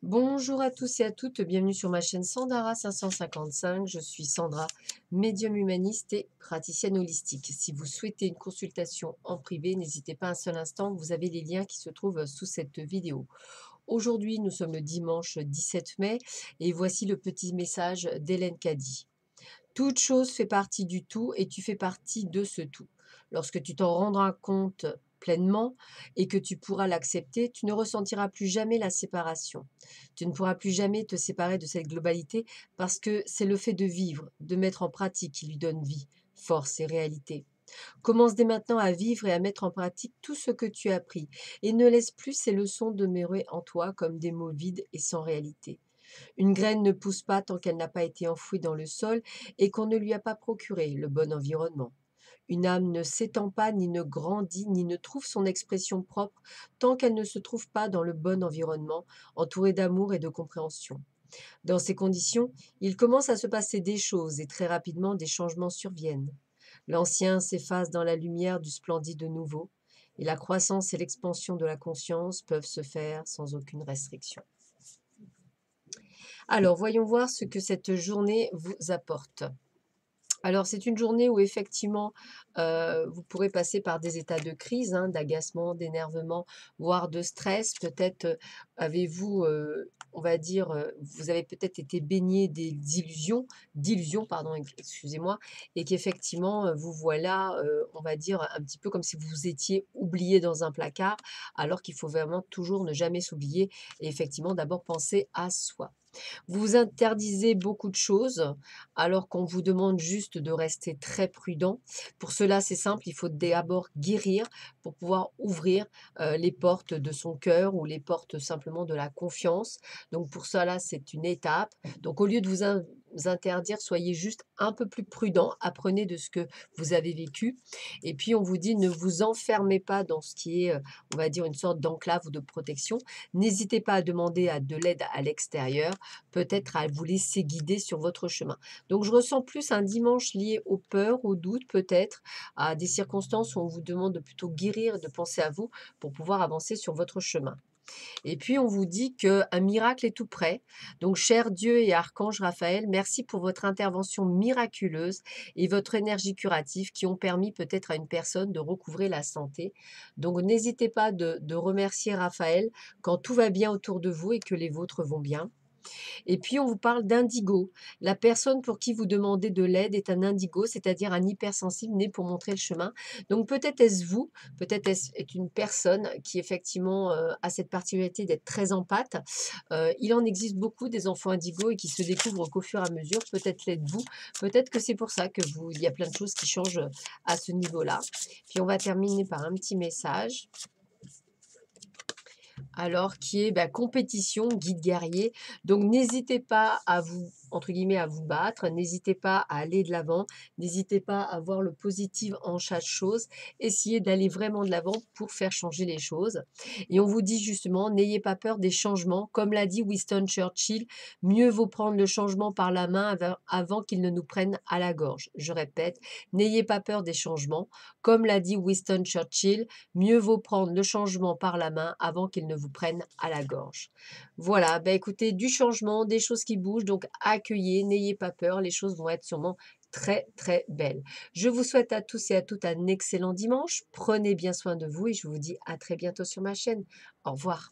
Bonjour à tous et à toutes, bienvenue sur ma chaîne Sandara 555. Je suis Sandra, médium humaniste et praticienne holistique. Si vous souhaitez une consultation en privé, n'hésitez pas un seul instant, vous avez les liens qui se trouvent sous cette vidéo. Aujourd'hui, nous sommes le dimanche 17 mai et voici le petit message d'Hélène Caddy. Toute chose fait partie du tout et tu fais partie de ce tout. Lorsque tu t'en rendras compte pleinement et que tu pourras l'accepter, tu ne ressentiras plus jamais la séparation. Tu ne pourras plus jamais te séparer de cette globalité parce que c'est le fait de vivre, de mettre en pratique qui lui donne vie, force et réalité. Commence dès maintenant à vivre et à mettre en pratique tout ce que tu as appris et ne laisse plus ces leçons demeurer en toi comme des mots vides et sans réalité. Une graine ne pousse pas tant qu'elle n'a pas été enfouie dans le sol et qu'on ne lui a pas procuré le bon environnement. Une âme ne s'étend pas, ni ne grandit, ni ne trouve son expression propre tant qu'elle ne se trouve pas dans le bon environnement, entourée d'amour et de compréhension. Dans ces conditions, il commence à se passer des choses et très rapidement des changements surviennent. L'ancien s'efface dans la lumière du splendide nouveau et la croissance et l'expansion de la conscience peuvent se faire sans aucune restriction. Alors, voyons voir ce que cette journée vous apporte. Alors, c'est une journée où effectivement, vous pourrez passer par des états de crise, hein, d'agacement, d'énervement, voire de stress. Peut-être, avez-vous, on va dire, vous avez peut-être été baigné d'illusions, pardon, excusez-moi, et qu'effectivement, vous voilà, on va dire, un petit peu comme si vous vous étiez oublié dans un placard, alors qu'il faut vraiment toujours ne jamais s'oublier et effectivement d'abord penser à soi. Vous vous interdisez beaucoup de choses, alors qu'on vous demande juste de rester très prudent. Pour cela, c'est simple, il faut d'abord guérir pour pouvoir ouvrir les portes de son cœur ou les portes simplement de la confiance. Donc pour cela, c'est une étape. Donc au lieu de vous interdire, soyez juste un peu plus prudent, apprenez de ce que vous avez vécu. Et puis on vous dit, ne vous enfermez pas dans ce qui est, on va dire, une sorte d'enclave ou de protection. N'hésitez pas à demander de l'aide à l'extérieur, peut-être à vous laisser guider sur votre chemin. Donc je ressens plus un dimanche lié aux peurs, aux doutes peut-être, à des circonstances où on vous demande de plutôt guérir, de penser à vous pour pouvoir avancer sur votre chemin. Et puis on vous dit qu'un miracle est tout prêt. Donc cher Dieu et archange Raphaël, merci pour votre intervention miraculeuse et votre énergie curative qui ont permis peut-être à une personne de recouvrer la santé. Donc n'hésitez pas de remercier Raphaël quand tout va bien autour de vous et que les vôtres vont bien. Et puis, on vous parle d'indigo. La personne pour qui vous demandez de l'aide est un indigo, c'est-à-dire un hypersensible né pour montrer le chemin. Donc, peut-être est-ce vous, peut-être est une personne qui, effectivement, a cette particularité d'être très empathe. Il en existe beaucoup des enfants indigos et qui se découvrent qu'au fur et à mesure. Peut-être l'êtes-vous. Peut-être que c'est pour ça que vous, il y a plein de choses qui changent à ce niveau-là. Puis, on va terminer par un petit message. Alors qui est, compétition, guide guerrier. Donc n'hésitez pas à vous, entre guillemets, «à vous battre», n'hésitez pas à aller de l'avant, n'hésitez pas à voir le positif en chaque chose, essayez d'aller vraiment de l'avant pour faire changer les choses et on vous dit justement: «N'ayez pas peur des changements». Comme l'a dit Winston Churchill: «Mieux vaut prendre le changement par la main avant qu'il ne nous prenne à la gorge». Je répète: «N'ayez pas peur des changements». Comme l'a dit Winston Churchill: «Mieux vaut prendre le changement par la main avant qu'il ne vous prenne à la gorge». Voilà, écoutez, du changement, des choses qui bougent, donc accueillez, n'ayez pas peur, les choses vont être sûrement très, très belles. Je vous souhaite à tous et à toutes un excellent dimanche. Prenez bien soin de vous et je vous dis à très bientôt sur ma chaîne. Au revoir.